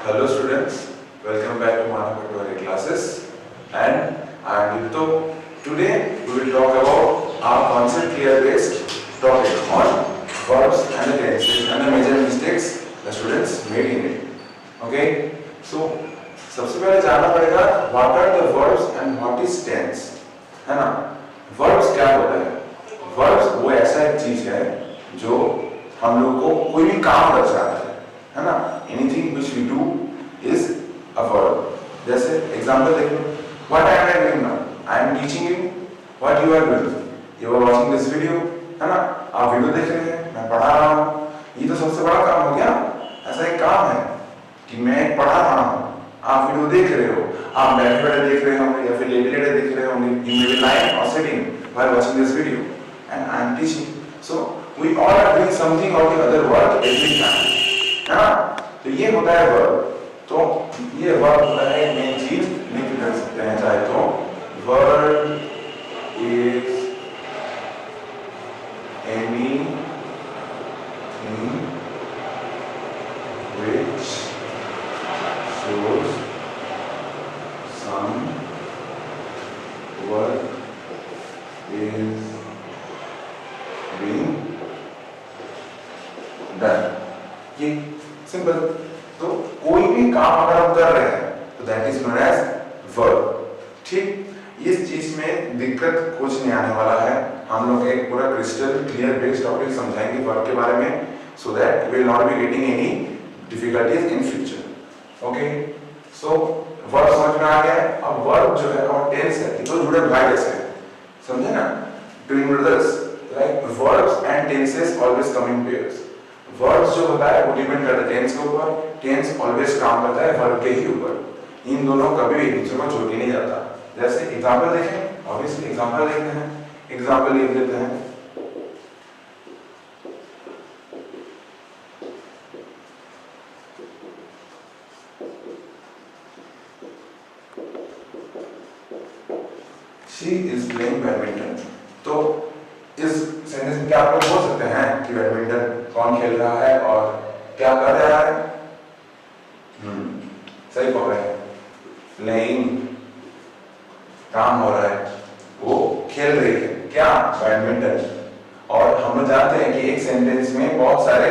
Hello students, welcome back to Manav Tutorial classes and I am Yudhito. Today we will talk about our concept clear based topic on verbs and the tenses and the major mistakes the students made in it. Okay, so सबसे पहले जानना पड़ेगा what are the verbs and what is tense, है ना? Verbs क्या होता है? Verbs वो ऐसा एक चीज है जो हम लोग को कोई भी काम दर्शाता है ना? Anything which we do is a verb. जैसे एग्जाम्पल देखो, what am I doing now? I am teaching you what you are doing. You are watching this video, है ना? आप वीडियो देख रहे हैं, मैं पढ़ा रहा हूँ. ये तो सबसे बड़ा काम हो गया. ऐसा एक काम है कि मैं पढ़ा रहा हूँ, आप वीडियो देख रहे हो, आप बैठे बैठे देख रहे होंगे या फिर लेटे लेटे देख रहे होंगे. You may be lying or sitting while watching this video, and I am teaching. So we all are doing something or the other work every time. है ना? तो ये होता है वर्ब. तो ये वर्ब होता है मेन चीज, लिख कर सकते हैं चाहे तो. Verb is anything which shows some work is being done. ये सिंपल. तो कोई भी काम अगर हम कर रहे हैं तो that is known as verb. ठीक, इस चीज में दिक्कत कुछ नहीं आने वाला है. हम लोग एक पूरा क्रिस्टल क्लियर बेस्ड टॉपिक समझाएंगे वर्ब के बारे में, so that we will not be getting any difficulties in future. Okay, so verb समझ में आ गया है. अब वर्ब जो है और टेंस है, ये तो जुड़े भाई जैसे हैं, समझे ना? Twin brothers. Like verbs and tenses always come in pairs. Verbs जो होता है वो डिपेंड करता है टेंस के ऊपर. टेंस ऑलवेज काम करता है वर्ब के ही ऊपर. इन दोनों कभी भी एक दूसरे को छोड़ के नहीं जाता. जैसे एग्जांपल देखें, ऑब्वियसली एग्जांपल देखते हैं. एग्जांपल लिख लेते हैं. She is playing badminton. तो इस सेंटेंस में क्या आप लोग बोल सकते हैं कि बैडमिंटन कौन खेल रहा है और क्या कर रहा है? सही पकड़े हैं. प्लेइंग, काम हो रहा है, वो खेल रही है क्या? बैडमिंटन. और हम लोग जानते हैं कि एक सेंटेंस में बहुत सारे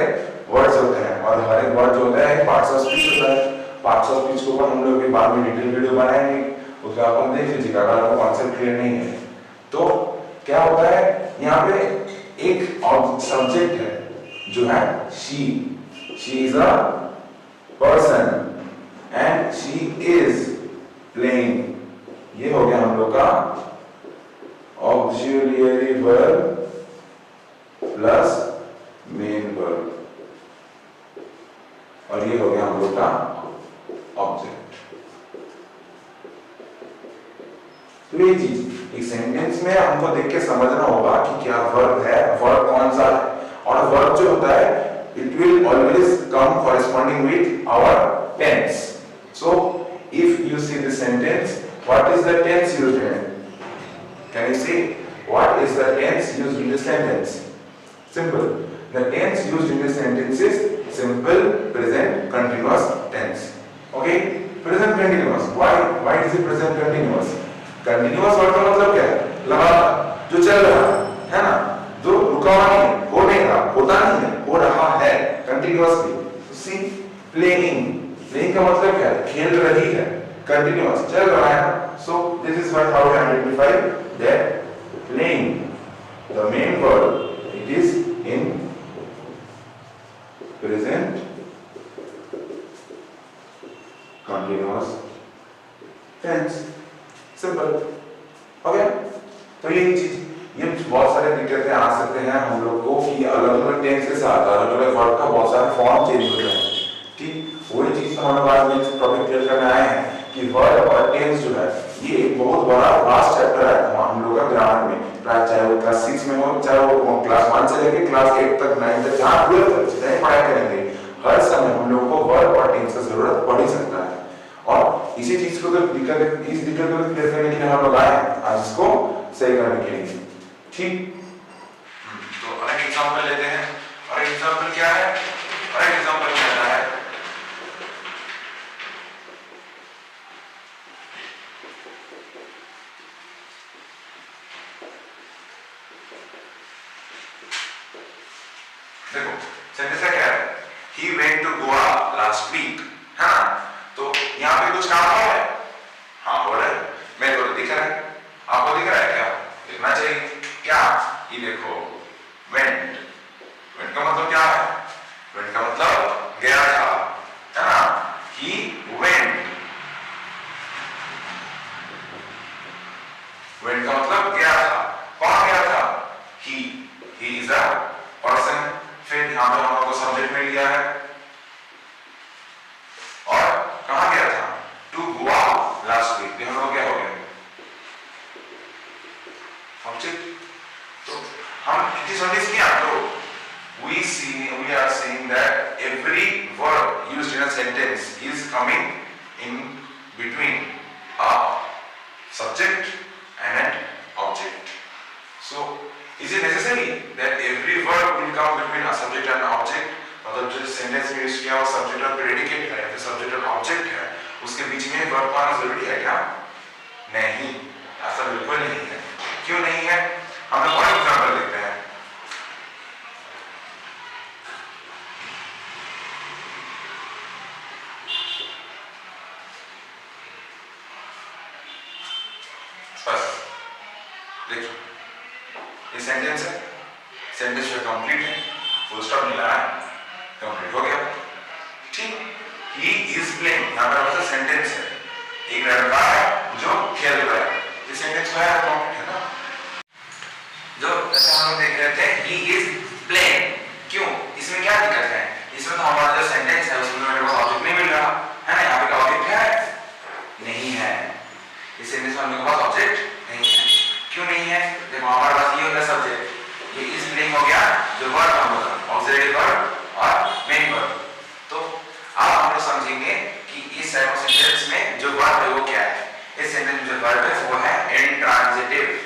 वर्ड्स होते हैं और हर एक वर्ड जो होता है पार्ट्स ऑफ स्पीच होता है. पार्ट्स ऑफ स्पीच के ऊपर हम लोग बाद में डिटेल वीडियो बनाएंगे, उसका आप देख लीजिएगा अगर आपको कॉन्सेप्ट क्लियर नहीं है. तो क्या होता है, यहाँ पे एक सब्जेक्ट है जो है she. She is a person and she is playing. ये हो गया हम लोग का auxiliary verb plus main verb, और ये हो गया हम लोग का ऑब्जेक्ट. तो ये चीज एक सेंटेंस में हमको देख के समझना होगा कि क्या वर्ब है, वर्ब कौन सा है. और वर्ब जो होता है it will always come corresponding with our tense. So if you see this sentence, what is the tense used in? Can you see what is the tense used in this sentence? Simple. The tense used in this sentence is simple present continuous tense. Okay, present continuous. Why is it present continuous? Continuous word का मतलब क्या है? लगातार, जो चल रहा है ना, जो रुका हुआ नहीं, हो नहीं रहा, होता नहीं है, हो रहा है continuously. See, playing. Playing का मतलब क्या है? खेल रही है. Continuous, चल रहा है. So this is what how we identify that playing, the main verb, it is in present continuous tense. Simple. Okay? तो ये चीज, ये बहुत सारे दिक्कतें आ सकते हैं हम लोग को कि अलग अलग टेंस के साथ अलग अलग वर्ब का बहुत सारे फॉर्म चेंज होते हैं. ठीक, वही चीज हम लोग आज में टॉपिक क्लियर करने आए हैं कि वर्ब और टेंस जो है ये एक बहुत बड़ा लास्ट चैप्टर है हम लोग का ग्रामर में. चाहे वो क्लास 6 में हो, चाहे वो क्लास 1 से लेके क्लास 8 तक 9 तक जहाँ 12 तक जितने पढ़ाई करेंगे, हर समय हम लोगों को वर्ब और टेंस की जरूरत पड़ ही सकता है. और इसी चीज को तो इस दिक्कत को क्लियर करने के लिए हम लोग आए हैं आज इसको सही करने के लिए. ठीक, तो और एक एग्जांपल लेते हैं. और एग्जांपल क्या है? और एग्जांपल कहता है देखो सेंटेंस का क्या है, he went to Goa last week, है ना? तो यहाँ पे कुछ काम हो रहा है, हाँ हो रहा है, मेरे को दिख रहा है, आपको दिख रहा है क्या? दिखना चाहिए क्या? ये देखो went, went का मतलब क्या है? went का मतलब गया था, है ना? he went, went का मतलब गया था, कौन गया था? he is a person, फिर यहाँ पे हम लोग को सब्जेक्ट मिल गया है और कहाँ गया था? टू गोवा लास्ट वीक, हम लोग क्या हो गया? ऑब्जेक्ट। तो हम किस नोटिस किया तो we are seeing that every word used in a sentence is coming in between a subject and an object. So is it necessary that every word will come between a subject and an object? मतलब जो sentence में use किया हुआ subject और predicate है या subject और object है, उसके बीच में वर्ब आना जरूरी है क्या? नहीं, ऐसा बिल्कुल नहीं है। क्यों नहीं है? हम लोग और एग्जांपल देखते हैं। बस देखो ये सेंटेंस है, सेंटेंस जो कंप्लीट है, फुल स्टॉप नहीं लगा है, कंप्लीट हो गया, ठीक। ही इज प्लेइंग, यहाँ पर मतलब सेंटेंस है, एक लड़का है जो खेल रहा है, ये सेंटेंस है कंप्लीट है ना। जो जैसे हम लोग देख रहे थे ही इज प्लेइंग, क्यों? इसमें क्या दिक्कत है? इसमें तो हमारा जो सेंटेंस है उसमें मेरे को ऑब्जेक्ट नहीं मिल रहा है ना, यहाँ पे ऑब्जेक्ट है नहीं है, इस सेंटेंस में हम लोग के पास ऑब्जेक्ट नहीं है। क्यों नहीं है? देखो हमारे पास ये होगा सब्जेक्ट, ये इज प्लेइंग हो गया, जो वर्ब हम लोग ऑक्सिलरी वर्ब और मेन वर्ब। तो अब हम लोग समझेंगे कि इस सेंटेंस में जो वर्ब है वो क्या है। इस सेंटेंस में जो वर्ब है वो है इंट्रांजिटिव,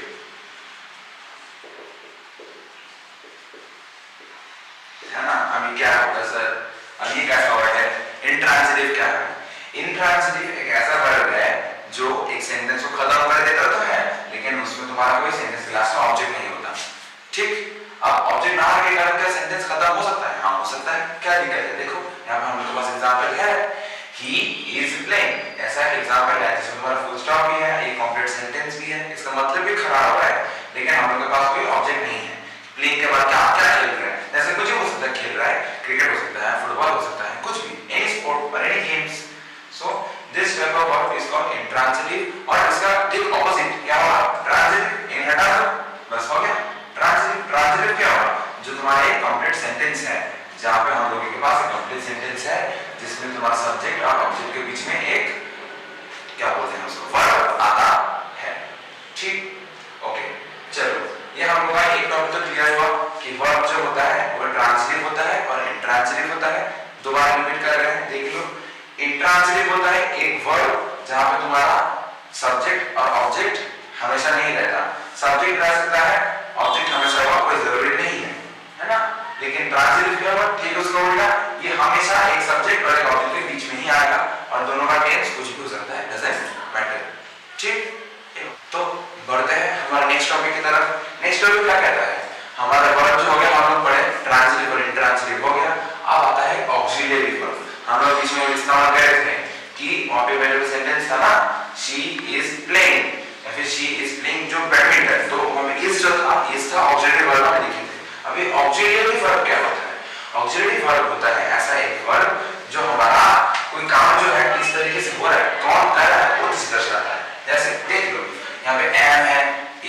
है ना। अभी क्या होगा सर, अब ये कैसा वर्ड है? इंट्रांजिटिव क्या है? इंट्रांजिटिव एक ऐसा वर्ब है जो एक सेंटेंस को खत्म कर देता तो है, लेकिन उसमें तुम्हारा कोई सेंटेंस के लास्ट में ऑब्जेक्ट नहीं होता, ठीक। अब ऑब्जेक्ट ना आने के कारण क्या सेंटेंस खत्म हो सकता है? हाँ हो सकता है, क्या दिक्कत है? देखो यहाँ पे हम लोग के पास एग्जांपल है, ही इज प्लेइंग, ऐसा एक एग्जांपल है जिसमें हमारा फुल स्टॉप भी है, एक कंप्लीट सेंटेंस भी है, इसका मतलब भी खड़ा हो रहा है, लेकिन हम लोग के पास कोई ऑब्जेक्ट नहीं है। प्लेइंग के बाद क्या क्या खेल रहा है? जैसे कुछ भी हो सकता है, खेल रहा है, क्रिकेट हो सकता है, फुटबॉल हो सकता है, कुछ भी, एनी स्पोर्ट और any games. So this type of verb is called intransitive, और इसका ठीक ऑपोजिट क्या होगा? ट्रांजिटिव। इन हटा दो, बस हो गया। ट्रांजिटिव, ट्रांजिटिव क्या होगा? जो तुम्हारा एक कंप्लीट सेंटेंस है, जहां पे हम लोगों के पास एक कंप्लीट सेंटेंस है जिसमें तुम्हारा सब्जेक्ट और ऑब्जेक्ट के बीच में एक क्या बोलते हैं उसको, वर्ब आता है, ठीक। ओके चलो, ये हम लोग का एक टॉपिक तो क्लियर हुआ कि वर्ब जो होता है वो ट्रांजिटिव होता है और इंट्रांजिटिव होता है। दोबारा रिपीट कर रहे हैं, देख लो। इंट्रांजिटिव होता है एक वर्ब जहां पे तुम्हारा सब्जेक्ट और ऑब्जेक्ट हमेशा नहीं रहता, सब्जेक्ट रह सकता है, ऑब्जेक्ट हमेशा होगा, कोई जरूरी नहीं है ना। लेकिन ट्रांजिटिव क्या होगा? ठीक उसका उल्टा, ये हमेशा एक सब्जेक्ट और एक ऑब्जेक्ट के बीच में ही आएगा और दोनों का टेंस कुछ भी हो सकता है, डजंट मैटर, ठीक। तो बढ़ते हैं हमारे नेक्स्ट टॉपिक की तरफ। नेक्स्ट टॉपिक क्या कहता है? हमारा वर्ब जो हो गया, हम लोग पढ़े ट्रांजिटिव और इंट्रांजिटिव हो गया, अब आता है ऑक्सिलरी वर्ब। हम लोग बीच में इस्तेमाल कर रहे थे कि वहां पे मेरे सेंटेंस था ना, शी इज प्लेइंग या फिर शी इज प्लेइंग जो बैडमिंटन, तो हमें इस जो था, इस था ऑक्सिलरी वर्ब में लिखे थे। अभी ऑक्सिलरी वर्ब क्या होता है? ऑक्सिलरी वर्ब होता है ऐसा एक वर्ब जो हमारा कोई काम जो है किस तरीके से हो रहा है, कौन कर रहा है, वो चीज दर्शाता है। जैसे देख लो यहाँ पे एम है,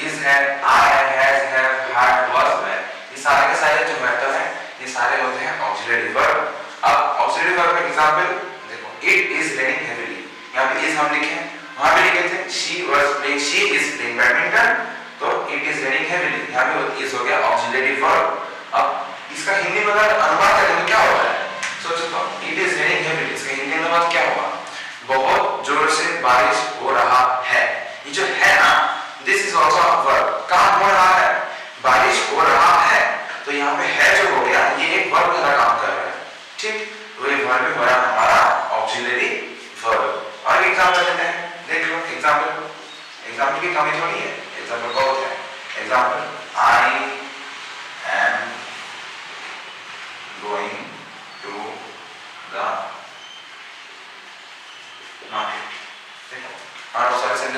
इज है, आर है, हैज है, हैड, वाज है, ये सारे के सारे जो मेथड हैं ये सारे होते हैं ऑक्सिलरी वर्ब। अब ऑक्सिलरी वर्ब का एग्जांपल देखो, इट इज रेनिंग हेवीली, यहाँ पे इज हम लिखे, वहां पे लिखे थे she was playing, she is playing badminton, तो इट इज रेनिंग हेवीली, यहाँ पे इज हो गया ऑक्सिलरी वर्ब। अब इसका हिंदी में अगर अनुवाद करें तो क्या होता है? सोचो तो, इट इज रेनिंग हेवीली, इसका हिंदी अनुवाद क्या होगा? बहुत जोर से बारिश हो रहा है। ये जो है ना, this is also a verb, कहां हो रहा है? बारिश हो रहा है, तो यहाँ पे है जो हो गया, ये एक वर्ब का काम कर रहा है, ठीक। तो ये वर्ब हो रहा है हमारा ऑक्सिलरी वर्ब। और एग्जांपल लेते हैं, देख लो एग्जांपल, एग्जांपल की कमी थोड़ी है, एग्जांपल बहुत है। एग्जांपल, आई एम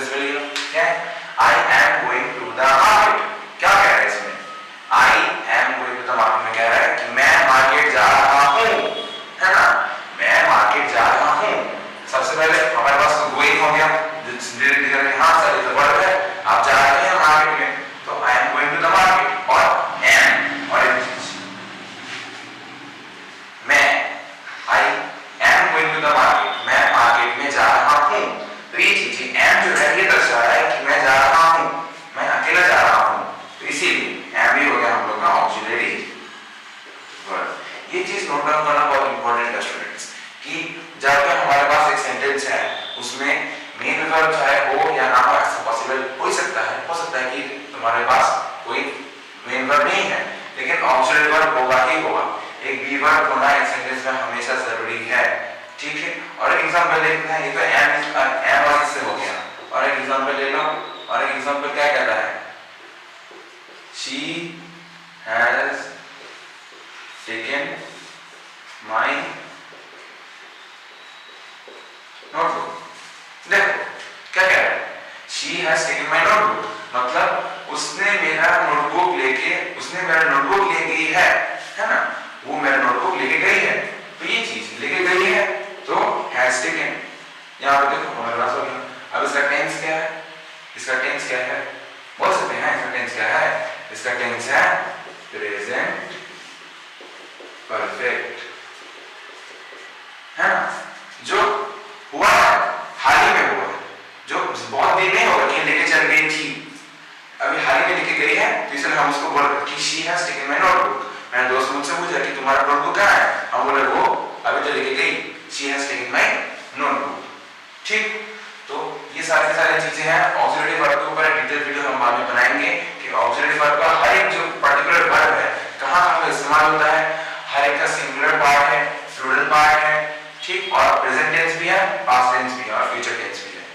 सक्सेसफुली क्या है, I am going to the market. क्या कह रहा है इसमें, I am going to the market में कह रहा है कि मैं मार्केट जा रहा हूं, है ना, मैं मार्केट जा रहा हूं। सबसे पहले हमारे पास तो गोइंग हो गया, हाँ सर ये तो वर्ब है, आप जा रहे हैं मार्केट में, तो I am going to the market. और एम और एक चीज मैं, I am going to the market, मैं मार्केट में जा रहा हूं। तो ये चीज एम जो है ये दर्शा रहा है कि मैं जा रहा हूं, मैं अकेला जा रहा हूं, तो इसीलिए एम भी हो गया हम लोग का ऑक्सिलरी वर्ब। ये चीज नोट डाउन करना बहुत इंपॉर्टेंट है स्टूडेंट्स, कि जब तक हमारे पास एक सेंटेंस है उसमें मेन वर्ब चाहे हो या ना हो, ऐसा पॉसिबल हो सकता है कि तुम्हारे पास कोई मेन वर्ब नहीं है, लेकिन ऑक्सिलरी वर्ब होगा ही होगा। एक बी वर्ब होना एक सेंटेंस में हमेशा जरूरी है, ठीक है। और एक एग्जांपल देखते हैं, ये तो एम और इससे हो गया, और एक एग्जांपल ले लो, और एक एग्जांपल क्या कहता है, she has taken my notebook. देखो क्या कह रहा है, she has taken my notebook, मतलब उसने मेरा नोटबुक ले गई है ना, वो मेरा नोटबुक लेके गई है। तो ये चीज लेके गई है तो हैज टेकन, यहां पे देखो हमारे पास हो गया। अब इसका टेंस क्या है, बोल सकते हैं इसका टेंस क्या है, इसका टेंस है प्रेजेंट परफेक्ट, है ना, जो हुआ है हाल ही में हुआ है, जो बहुत देर नहीं होगा कि लेके चल गई थी, अभी हाल ही में लेके गई है, तो इसलिए हम उसको बोल रहे हैं कि she has taken my notebook. मेरा दोस्त मुझसे पूछा कि तुम्हारा नोटबुक कहाँ है, हम बोले वो अभी तो लेके गई, she has taken my notebook, ठीक। तो ये सारी चीजें हैं। ऑक्सिलरी वर्ब के ऊपर डिटेल वीडियो हम बाद में बनाएंगे कि ऑक्सिलरी वर्ब का हर एक जो पर्टिकुलर वर्ब है कहाँ इस्तेमाल होता है, हर एक का सिंगुलर पार्ट है, प्लूरल पार्ट है, ठीक, और प्रेजेंट टेंस भी है, पास्ट टेंस भी है और फ्यूचर टेंस भी है।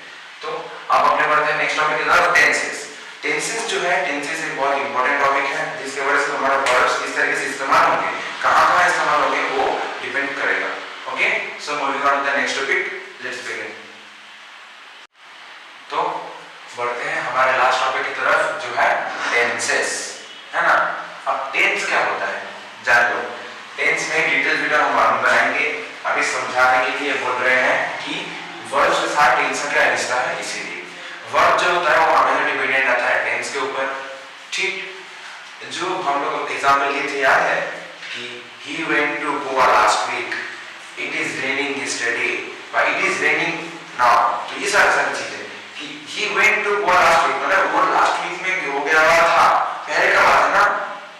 तो अब अपने बढ़ते हैं नेक्स्ट टॉपिक की तरफ, टेंसेस। टेंसेस जो है, टेंसेस एक बहुत इंपॉर्टेंट टॉपिक है जिसके वजह से हमारे वर्ब्स किस तरीके से इस्तेमाल होंगे, कहाँ इस्तेमाल होंगे, वो डिपेंड करेगा। Okay, so moving on to the next topic, let's begin. तो बढ़ते हैं हमारे लास्ट टॉपिक की तरफ जो है टेंसेस, है ना। अब टेंस क्या होता है जान लो, टेंस में डिटेल वीडियो हम बाद में बनाएंगे, अभी समझाने के लिए बोल रहे हैं कि वर्ब्स के साथ टेंस का क्या रिश्ता है। इसीलिए वर्ब जो होता है वो हमेशा डिपेंडेंट रहता है टेंस के ऊपर, ठीक। जो हम लोग एग्जांपल लिए थे याद है कि he went to Goa last week, it is raining yesterday, but it is raining now। तो ये सारी चीजें कि he went to Goa last week, मतलब वो लास्ट वीक में हो गया हुआ था, पहले का बात है ना,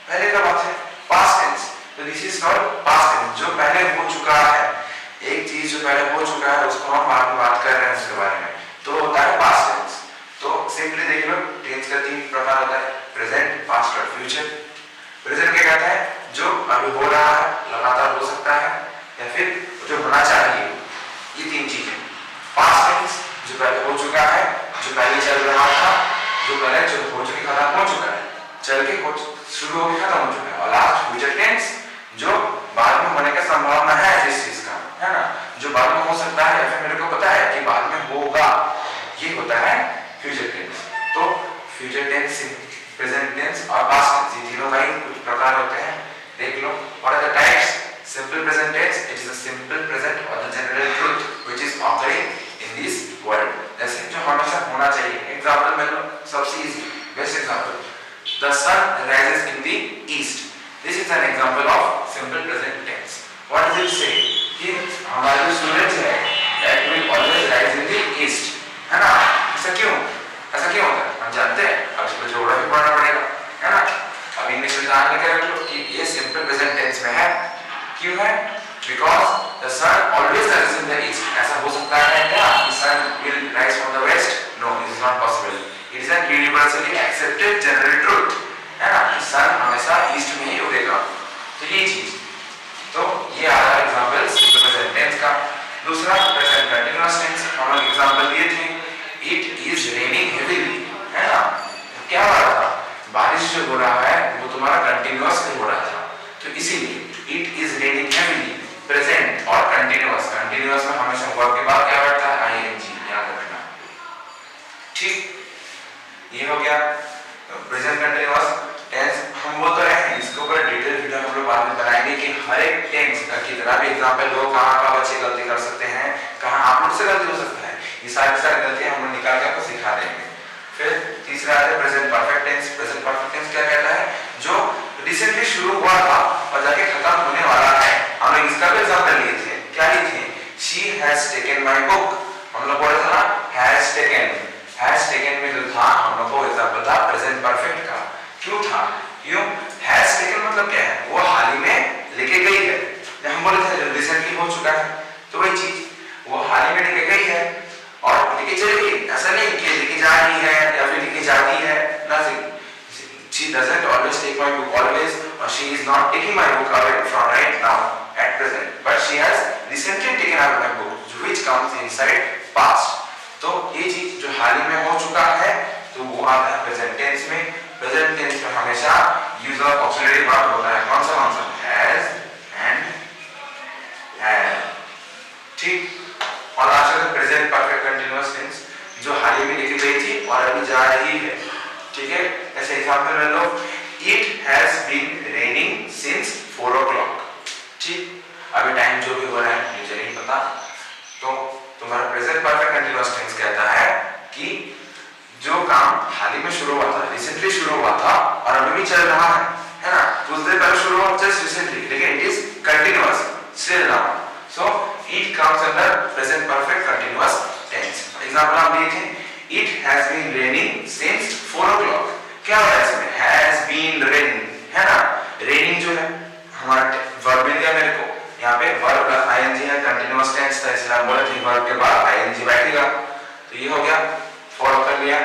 पहले का बात है, पास्ट टेंस। तो this is called past tense, जो पहले हो चुका है, एक चीज जो पहले हो चुका है उसको हम बाद में बात कर रहे हैं उसके बारे में, तो होता है पास्ट टेंस। तो सिंपली देख लो टेंस का 3 प्रकार होता है, प्रेजेंट, पास्ट और फ्यूचर। प्रेजेंट क्या कहता है, जो अभी हो रहा है, लगातार हो सकता है, या फिर जो होना चाहिए, ये 3 चीजें। पास्ट टेंस जो पहले हो चुका है, जो पहले चल रहा था, जो पहले जो हो चुका खत्म हो चुका है, चल के शुरू होकर खत्म हो चुका है। और लास्ट फ्यूचर टेंस जो बाद में होने का संभावना है जिस चीज का, है ना, जो बाद में हो सकता है या फिर मेरे को पता है कि बाद में होगा, ये होता है फ्यूचर टेंस। तो फ्यूचर टेंस, प्रेजेंट टेंस और पास्ट टेंस, ये तीनों का ही कुछ प्रकार होते हैं, देख लो। What are the types, simple present tense, it is a simple present और the general truth which is occurring in this world, जैसे जो हमेशा होना चाहिए। एग्जांपल में लो, सबसे easy best example, the sun rises in the east, this is an example of simple present tense. What does it say, कि हमारा जो सूरज है that will always rise in the east, है ना। ऐसा क्यों होता है हम जानते हैं, अब इसको ज्योग्राफी पढ़ना पड़ेगा, है ना। अब इंग्लिश में जान लेकर रख लो कि ये सिंपल प्रेजेंट टेंस में है, क्यों है, because the sun always rises in the east. ऐसा हो सकता है क्या कि sun will rise from the west, no, it is not possible, it is an universally accepted general truth, है ना, कि सन हमेशा ईस्ट में ही उगेगा। तो ये चीज, तो ये आ रहा है एग्जांपल सिंपल प्रेजेंट टेंस का। दूसरा प्रेजेंट कंटीन्यूअस टेंस, हम लोग एग्जांपल दिए थे, इट इज रेनिंग हेवीली, है ना, क्या हो रहा था, बारिश जो हो रहा है वो तुम्हारा कंटीन्यूअस हो रहा था, तो इसीलिए it is raining heavily, present और कंटीन्यूअस। कंटीन्यूअस में हमेशा वर्ब के बाद क्या बैठता है, आईएनजी, याद रखना, ठीक। बताएंगे कि हर एक टेंस का कितना भी एग्जांपल हो, कहाँ बच्चे गलती कर सकते हैं, कहाँ आप लोग से गलती हो सकता है, ये सारी गलतियां हम लोग निकाल के आपको सिखा देंगे। फिर तीसरा है present perfect tense. Present perfect tense क्या कहता है, जो रिसेंटली शुरू हुआ था और जाके खत्म होने वाला है। हम लोग इसका भी एग्जांपल लिए थे, क्या लिए थे, she has taken my book, हम लोग बोले थे ना हैज टेकन में जो था हम लोग को एग्जांपल था प्रेजेंट परफेक्ट का। क्यों था, क्यों, हैज टेकन मतलब क्या है, वो हाल ही में लेके गई है। जब हम बोले थे रिसेंटली हो चुका है, तो वही चीज वो हाल ही में लेके गई है और लेके चली गई, ऐसा नहीं कि लेके जा रही है या फिर लेके जाती है, nothing. She doesn't always take my book always, or she is not taking my book away from right now at present, but she has recently taken out my book, which comes inside past. तो ये चीज जो हाल ही में हो चुका है तो वो आता है प्रेजेंट टेंस में। प्रेजेंट टेंस में हमेशा यूज ऑफ ऑक्सिलरी वर्ब होता है, कौन सा, हैज एंड हैव, ठीक। और लास्ट है प्रेजेंट परफेक्ट कंटीन्यूअस टेंस, जो हाल ही में लिखी गई थी और अभी जा रही है, ठीक है। ऐसे एग्जांपल ले लो, it has been raining since 4 o'clock, ठीक। अभी टाइम जो भी हो रहा है मुझे नहीं पता, तो तुम्हारा प्रेजेंट परफेक्ट कंटीन्यूअस टेंस कहता है कि जो काम हाल ही में शुरू हुआ था, रिसेंटली शुरू हुआ था और अभी भी चल रहा है ना, कुछ देर पहले शुरू हुआ जस्ट रिसेंटली, लेकिन it is continuous still now, so it comes under present perfect continuous tense. Example हम लिए थे, it has been raining since 4 o'clock, क्या हो रहा है इसमें, हैज बीन रेनिंग, है ना। रेनिंग जो है हमारा वर्ब मिल गया मेरे को, यहाँ पे वर्ब प्लस आईएनजी है, कंटीन्यूअस टेंस था इसलिए हम बोले थे वर्ब के बाद आईएनजी बैठेगा, तो ये हो गया, फॉलो कर लिया।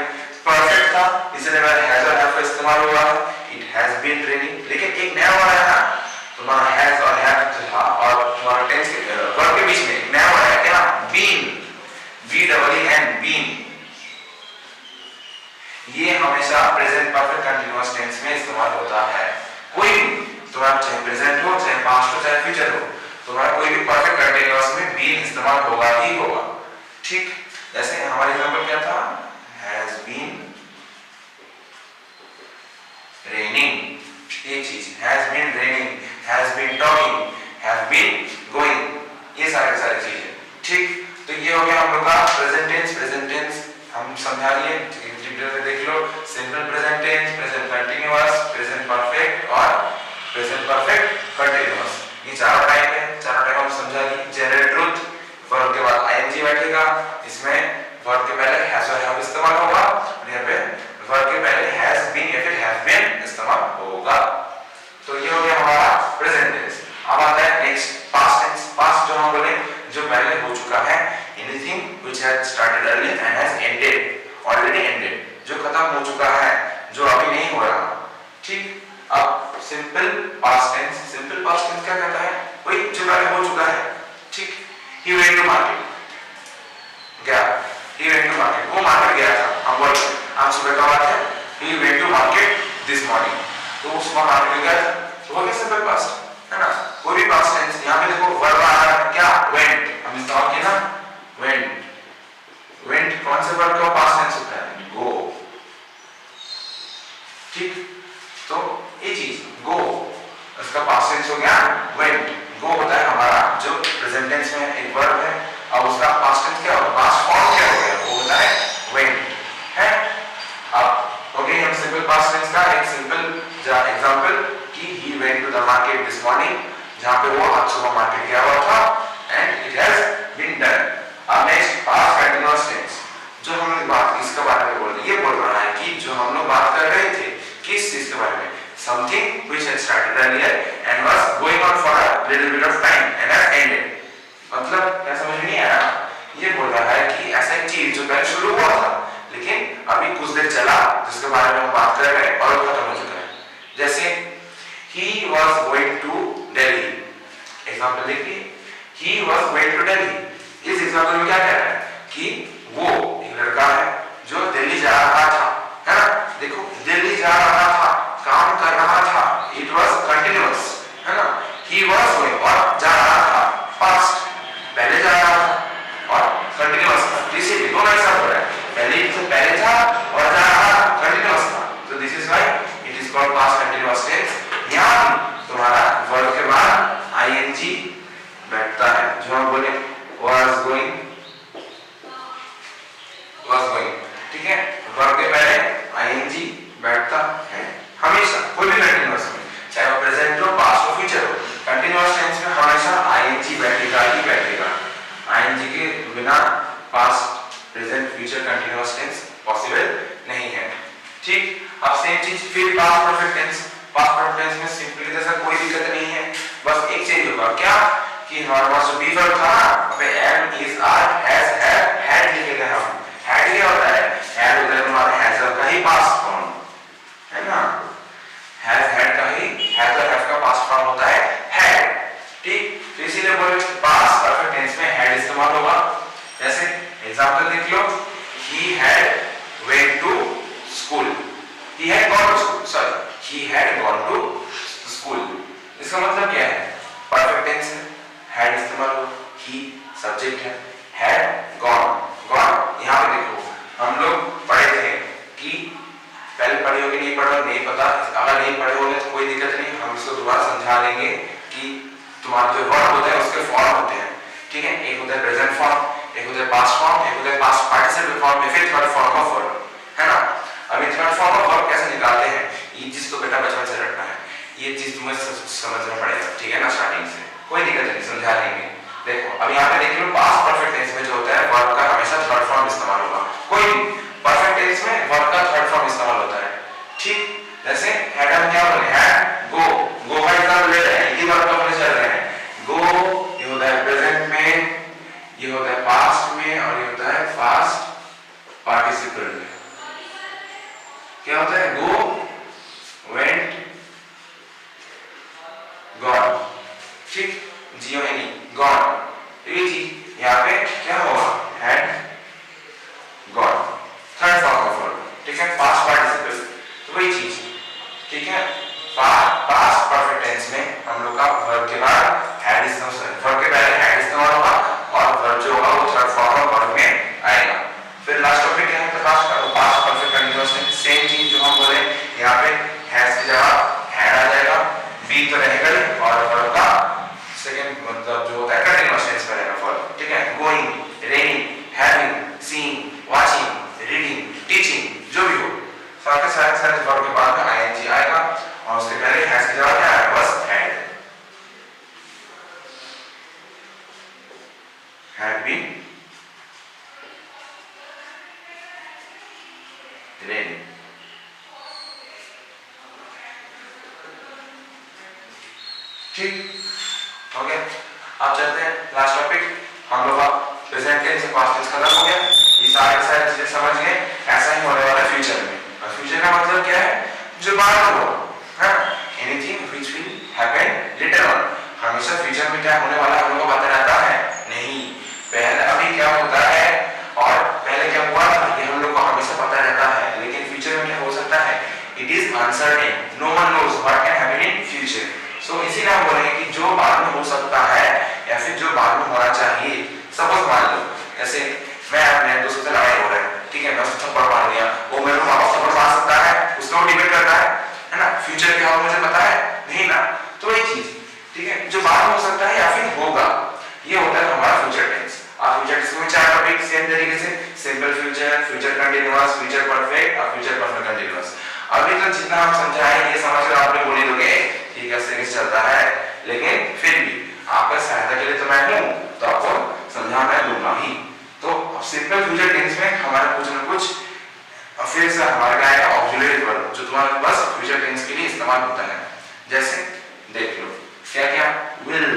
परफेक्ट था इसलिए मेरा हैज और हैव का इस्तेमाल हुआ है, इट हैज बीन रेनिंग, लेकिन एक नया वर्ड है ना, तुम्हारा हैज और हैव था और तुम्हारा टेंस के वर्ब के बीच में एक नया वर्ड है क्या, been, B double E N, been. ये हमेशा प्रेजेंट परफेक्ट कंटीन्यूअस टेंस में इस्तेमाल होता है। कोई भी तुम्हारा चाहे प्रेजेंट हो, चाहे पास्ट हो, चाहे फ्यूचर हो, तुम्हारा कोई भी परफेक्ट कंटीन्यूअस में बीन इस्तेमाल होगा ही होगा, ठीक। जैसे हमारा एग्जांपल क्या था, हैज बीन रेनिंग, ये चीज has been raining, has been talking, have been going, ये सारी चीजें, ठीक। तो ये हो गया हम लोग का प्रेजेंट टेंस। प्रेजेंट टेंस हम समझा लिए, डिटेल में देख लो, simple present tense, present continuous, present perfect और प्रेजेंट परफेक्ट कंटीन्यूअस, ये चारों टाइप है, चारों टाइप हम समझा लिए। जनरल ट्रुथ, वर्ब के बाद आईएनजी बैठेगा, इसमें वर्ब के पहले हैज और हैव इस्तेमाल होगा और यहाँ पे वर्ब के पहले हैज बीन या फिर हैव बीन इस्तेमाल होगा। तो ये हो गया हमारा प्रेजेंट टेंस। अब आता है नेक्स्ट पास्ट टेंस। पास्ट जो हम बोले जो पहले हो चुका है, anything which had started earlier and has ended, already ended, जो खत्म हो चुका है, जो अभी नहीं हो रहा, ठीक। अब simple past tense, simple past tense क्या कहता है, वही जो पहले हो चुका है, ठीक। ही वेंट टू मार्केट, गया, ही वेंट टू मार्केट, वो मार्केट गया था, हम बोल रहे आज सुबह का बात है, he went to market this morning, तो वो सुबह मार्केट गया था, तो वो क्या सिंपल पास्ट है ना। कोई भी पास्ट टेंस, यहाँ पे देखो वर्ब आ रहा है क्या, वेंट, हम इस्तेमाल किया ना, वेंट, वेंट कौन से वर्ब का पास्ट टेंस होता है, गो, ठीक। तो ये चीज गो, इसका पास्ट टेंस हो गया वेंट, गो होता है हमारा जो प्रेजेंट टेंस में एक वर्ब है, अब उसका पास्ट टेंस क्या होगा, पास्ट फॉर्म क्या हो गया, वो होता है वेंट, है। अब ओके, हम सिंपल पास्ट टेंस का एक सिंपल एग्जांपल कि he went to the market this morning, जहां पे वो आज सुबह मार्केट गया हुआ था and it has been done. अब नेक्स्ट पास्ट कंटीन्यूअस टेंस, जो हम लोग बात किसके बारे में बोल रहे हैं, ये बोल रहा है कि जो हम लोग बात कर रहे थे किस चीज के बारे में, something which had started earlier and was going on for a little bit of time and has ended। मतलब क्या समझ में नहीं आया, ये बोल रहा है कि ऐसा एक चीज जो पहले शुरू हुआ था लेकिन अभी कुछ देर चला, जिसके बारे में हम बात कर रहे हैं और वो खत्म हो चुका है। जैसे he was going to Delhi, example देखिए, he was going to Delhi, इस एग्जांपल में क्या कह रहा है कि वो एक लड़का है जो दिल्ली जा रहा था, है ना। देखो दिल्ली जा रहा था, काम कर रहा था, इट वाज कंटीन्यूअस, है ना। ही वाज गोइंग और जा रहा था, पास्ट, पहले जा रहा था और कंटीन्यूअस था, इसी भी दोनों एक साथ हो रहा है, पहले था और जा रहा था, कंटीन्यूअस था, तो this is why it is called past continuous tense. यहां तुम्हारा वर्ब के बाद होगा क्या कि हमारे पास जो बी वर्ब था ना, अबे am is are has have had लिखेंगे हम। हैड क्या होता है? हैड होता है तुम्हारा हैज का ही पास्ट फॉर्म, है ना? हैज हैड का ही हैज और हैव का पास्ट फॉर्म होता है हैड, ठीक? तो इसीलिए बोले पास्ट परफेक्ट टेंस में हैड इस्तेमाल होगा। जैसे एग्जांपल देख लो, he had went to school, he had gone to school, sorry, he had gone to school। इसका मतलब क्या है? परफेक्ट टेंस है, had इस्तेमाल हुआ, he सब्जेक्ट है, had gone, gone यहाँ पे देखो हम लोग पढ़े थे कि पहले पढ़े होगे नहीं पढ़े नहीं पता, अगर नहीं पढ़े होंगे तो कोई दिक्कत नहीं, हम इसको दोबारा समझा देंगे कि तुम्हारा जो वर्ब होता है उसके फॉर्म होते हैं, ठीक है? एक होता है प्रेजेंट फॉर्म, एक होता है पास्ट फॉर्म, एक होता है पास्ट पार्टिसिपल फॉर्म, फिर थर्ड फॉर्म ऑफ वर्ब, है ना? अभी थर्ड फॉर्म ऑफ वर्ब कैसे निकालते हैं? ये चीज तो बेटा बचपन से रटना है, ये चीज तुम्हें समझना पड़ेगा, ठीक है ना? स्टार्टिंग से कोई दिक्कत नहीं, समझा देंगे। देखो अब यहाँ पे देख लो, पास्ट परफेक्ट टेंस में जो होता है वर्ब का हमेशा थर्ड फॉर्म इस्तेमाल होगा, कोई भी परफेक्ट टेंस में वर्ब का थर्ड फॉर्म इस्तेमाल होता है, ठीक? जैसे हैड हम क्या बोले, हैड गो, गो का एग्जांपल ले रहे हैं, ये वर्ब का बोले चल रहे हैं, गो ये होता है प्रेजेंट में, ये होता है पास्ट में, और ये होता है पास्ट पार्टिसिपल में। क्या होता है? गो, वेंट, गॉन, ठीक? G-O-N-E, गॉन, ये चीज यहाँ पे क्या होगा? Had gone, third form of verb, ठीक है? पास्ट पार्टिसिपल, तो वही चीज, ठीक है? पास्ट परफेक्ट टेंस में हम लोग का वर्ब के बाद हैड इस्तेमाल, वर्ब के पहले हैड इस्तेमाल होगा और वर्ब जो होगा वो थर्ड फॉर्म ऑफ वर्ब में आएगा। फिर लास्ट टॉपिक क्या है? Past perfect continuous tense, same चीज जो हम बोले यहाँ पे हैज की जगह हैड आ जाएगा, बी तो रहेगा ही, और वर्ब का सेकंड मतलब जो होता है कंटीन्यूअस टेंस में रहेगा वर्ब, ठीक है? Going, raining, having, seeing, watching, reading, teaching, जो भी हो सारे वर्ब के बाद में आईएनजी आएगा, और उसके पहले हैज की जगह क्या है? बस हैड, had been raining। ठीक हो गया? अब चलते हैं लास्ट टॉपिक, हम लोग का प्रेजेंट टेंस और पास्ट टेंस खत्म हो गया, ये सारे चीजें समझ गए। ऐसा ही होने वाला है फ्यूचर में, और फ्यूचर का मतलब क्या है? जो बाद में होगा, हाँ? Anything which will happen later on. हमेशा फ्यूचर में क्या होने वाला है हम लोग को पता रहता है नहीं, पहले अभी क्या होता है और पहले क्या हुआ था ये हम लोग को हमेशा पता रहता है, लेकिन फ्यूचर में क्या हो सकता है? It is uncertain, no one knows what can happen in future. So इसीलिए हम बोलेंगे कि जो बाद में हो सकता है या फिर जो बाद में होना चाहिए, सपोज मान लो जैसे मैं अपने दोस्त से लड़ाई हो रहा है, ठीक है? मैं उसको थप्पड़ मार दिया, वो मेरे को वापस थप्पड़ मार सकता है, उसका वो डिपेंड करता है ना? फ्यूचर क्या होगा मुझे पता है नहीं ना, तो ये चीज, ठीक है? जो बाद में हो सकता है या फिर होगा, ये होता है हमारा फ्यूचर टेंस। आप फ्यूचर टेंस में चार टॉपिक सेम तरीके से, simple future, future continuous, future perfect और फ्यूचर परफेक्ट कंटीन्यूअस। अभी तो जितना हम समझाएं ये समझकर आपने बोली दोगे ठीक है कैसे चलता है, लेकिन फिर भी आपका सहायता के लिए तो मैं हूं, तो आपको समझा मैं दूंगा ही। तो सिंपल फ्यूचर टेंस में हमारा कुछ ना कुछ फिर से हमारे क्या है ऑक्सिलरी वर्ब, जो तुम्हारे पास फ्यूचर टेंस के लिए इस्तेमाल होता है। जैसे देख लो क्या क्या, विल,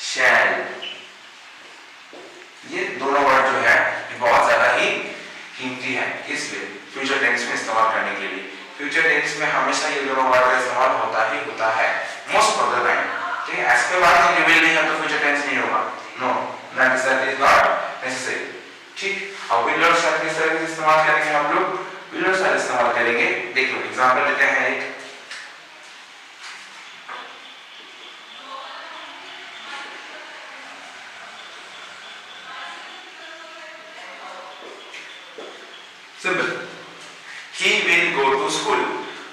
शैल, ये दोनों वर्ड जो है ये बहुत ज्यादा ही कीमती है, इसलिए फ्यूचर टेंस में इस्तेमाल करने के लिए फ्यूचर टेंस में हमेशा ये दोनों वर्ड का इस्तेमाल होता है मोस्ट ऑफ द टाइम, ठीक है? इसके बाद में विल नहीं है तो फ्यूचर टेंस नहीं होगा, no, that is not necessary, ठीक? अब विल और शैल किस तरह से इस्तेमाल करेंगे हम लोग? विल और शैल इस्तेमाल करेंगे, देखो एग्जांपल लेते हैं एक, simple, he will go to school,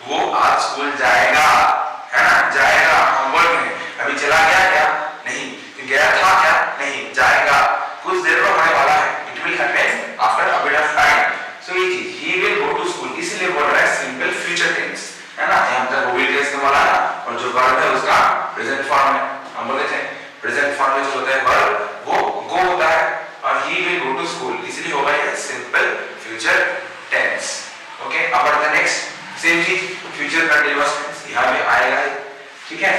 वो आज स्कूल जाएगा, है ना? जाएगा हम वर्ब में, अभी चला गया क्या? नहीं, गया था क्या? नहीं, जाएगा कुछ देर में होने वाला है, it will happen after a bit of time। so ये चीज he will go to school इसलिए बोल रहा है सिंपल फ्यूचर टेंस, है ना? यहाँ पर will का इस्तेमाल है और जो वर्ब है उसका प्रेजेंट फॉर्म है। हम बोले थे प्रेजेंट फॉर्म में जो होता है वर्ब वो go होता है और he will go to school इसलिए होगा ये सिंपल फ्यूचर टेंस। ओके, अब बढ़ते हैं नेक्स्ट, सेम चीज फ्यूचर कंटीन्यूअस टेंस यहाँ पे आएगा, ठीक है?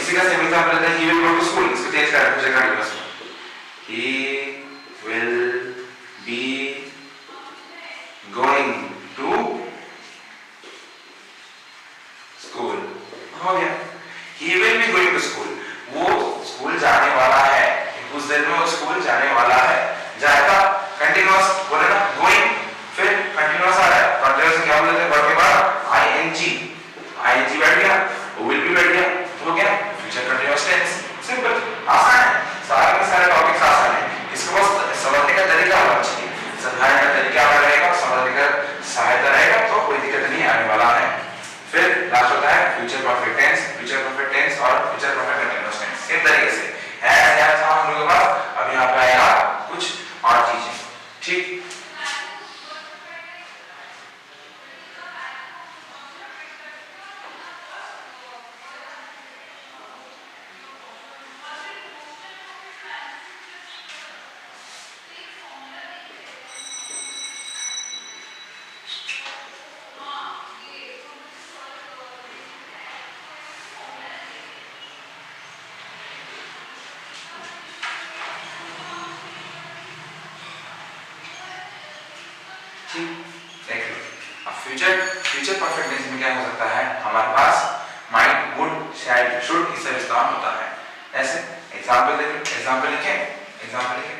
इसी का सेम एग्जांपल लेते हैं, he will go to school, इसको चेंज कर फ्यूचर कंटीन्यूअस में, he will be going to school, हो गया। He will be going to school, वो स्कूल जाने वाला है, कुछ देर में वो स्कूल जाने वाला है, जाएगा, कंटीन्यूअस बोले ना, गोइंग, फिर कंटीन्यूअस आ रहा है, कंटीन्यूअस क्या बोलते हैं वर्ब के बाद आईएनजी, आईएनजी बैठ गया, विल भी बैठ गया, तो हो गया फ्यूचर कंटीन्यूअस टेंस। सिंपल, आसान है, सारे के सारे टॉपिक्स आसान है, इसको बस समझने का तरीका होना चाहिए, समझाने का तरीका अगर रहेगा, समझने का सहायता रहेगा तो कोई दिक्कत नहीं आने वाला है। फिर लास्ट होता है future perfect tense, future perfect tense और फ्यूचर परफेक्ट कंटीन्यूअस टेंस, इस तरीके से है। ऐसा हम लोगों के पास अब यहाँ पे आएगा कुछ और चीजें, ठीक। देख लो अब फ्यूचर परफेक्ट टेंस में क्या हो सकता है, हमारे पास माइट, वुड, शैड, शुड ये सब इस्तेमाल होता है। ऐसे एग्जांपल देख लो, एग्जांपल लिखें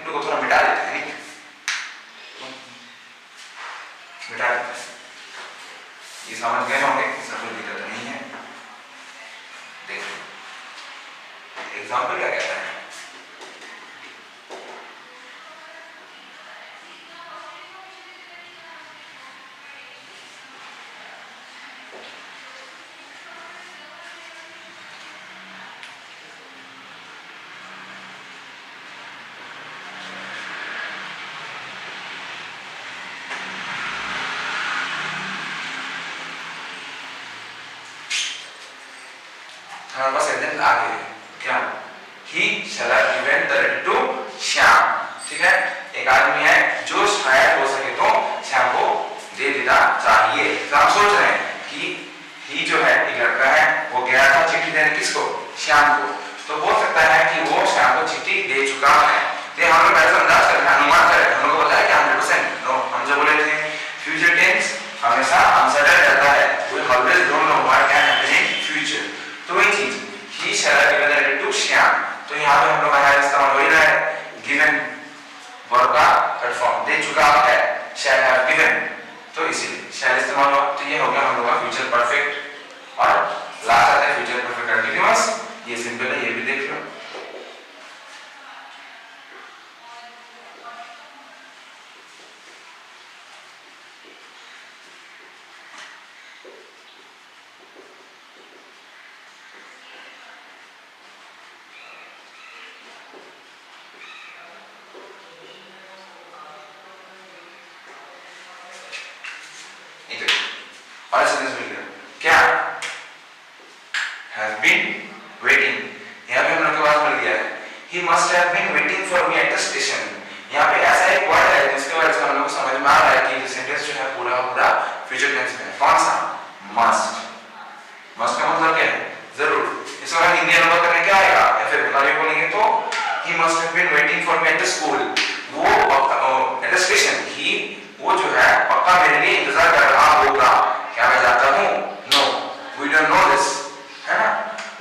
तो थोड़ा मिटा देते हैं, मिटा देते हैं, ये समझ गए होंगे, इसमें कोई दिक्कत नहीं है। देखो एग्जांपल क्या कहता है, हमारे पास सेंटेंस आगे है क्या, he shall have given the letter to Shyam, ठीक है। एक आदमी है जो शायद हो सके तो श्याम को दे देना चाहिए। तो हम सोच रहे हैं कि ही जो है एक लड़का है, वो गया था चिट्ठी देने किसको, श्याम को, तो हो सकता है कि वो श्याम को चिट्ठी दे चुका है। तो हम लोग ऐसा अंदाज करें, अनुमान करें, हम लोग को पता है कि 100% नो, हम जो बोले थे फ्यूचर टेंस हमेशा अनसर्टेन रहता है, we always don't know what can happen in future. तो वही चीज he shall have given the letter to Shyam, तो यहाँ पे हम लोग का इस्तेमाल हो ही रहा है, गिवन वर्ब का थर्ड फॉर्म, दे चुका है, शैल हैव गिवन, तो इसीलिए शैल इस्तेमाल हुआ। तो ये हो गया हम लोग का फ्यूचर परफेक्ट। और लास्ट आता है फ्यूचर परफेक्ट कंटीन्यूअस, ये सिंपल है, ये भी देख लो। और सेंटेंस मिल गया क्या, हैव बीन वेटिंग, यहाँ पे हम लोग के पास मिल गया है he must have been waiting for me at the station. यहाँ पे ऐसा एक वर्ड है जिसके वजह से हम लोग को समझ में आ रहा है कि ये सेंटेंस जो है पूरा पूरा फ्यूचर टेंस में है। कौन सा, मस्ट। मस्ट का मतलब क्या है, जरूर। इसको अगर हिंदी अनुवाद करने क्या आएगा या फिर बंगाली में बोलेंगे तो he must have been waiting for me at the school, वो एट द स्टेशन, ही वो जो है पक्का मेरे लिए इंतजार कर रहा होगा। क्या मैं जानता हूँ, no, we don't know this, है ना,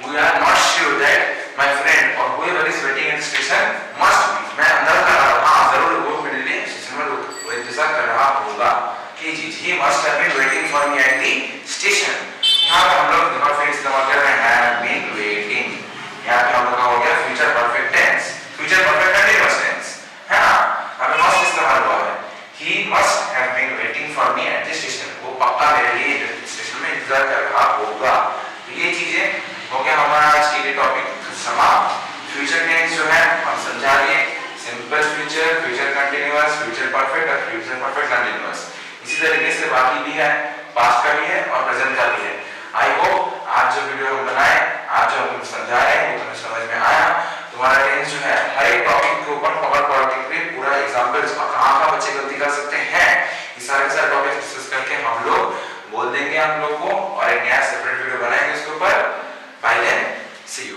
we are not sure that my friend or whoever is waiting at the station must be, मैं अंदर कर रहा हूँ, हाँ जरूर वो मेरे लिए स्टेशन में वो इंतजार कर रहा होगा। की चीज, he must have been waiting for me at the station। यहाँ पे हम लोग देखो फिर इस्तेमाल कर रहे हैं have been waiting, यहाँ पे हम लोग का हो गया future perfect tense, future perfect continuous tense, है ना, हमें मस्ट इस्तेमाल हुआ है, he must have been waiting for me at the station, वो पक्का मेरे लिए स्टेशन में इंतजार कर रहा होगा। तो ये चीजें हो गया हमारा आज के लिए टॉपिक समाप्त। फ्यूचर टेंस जो है हम समझा लिए, simple future, future continuous, future perfect और फ्यूचर परफेक्ट कंटीन्यूअस। इसी तरीके से बाकी भी है, पास्ट का भी है और प्रेजेंट का भी है। आई होप आज जो वीडियो हम बनाए, आज जो हम समझाए वो तुम्हें समझ में आया। तुम्हारा टेंस जो है हर एक टॉपिक के ऊपर कवर टॉपिक पे पूरा एग्जांपल्स और कहां का बच्चे गलती कर सकते हैं, ये सारे टॉपिक डिस्कस करके हम लोग बोल देंगे आप लोग को और एक नया सेपरेट वीडियो बनाएंगे उसके ऊपर। Bye then, see you.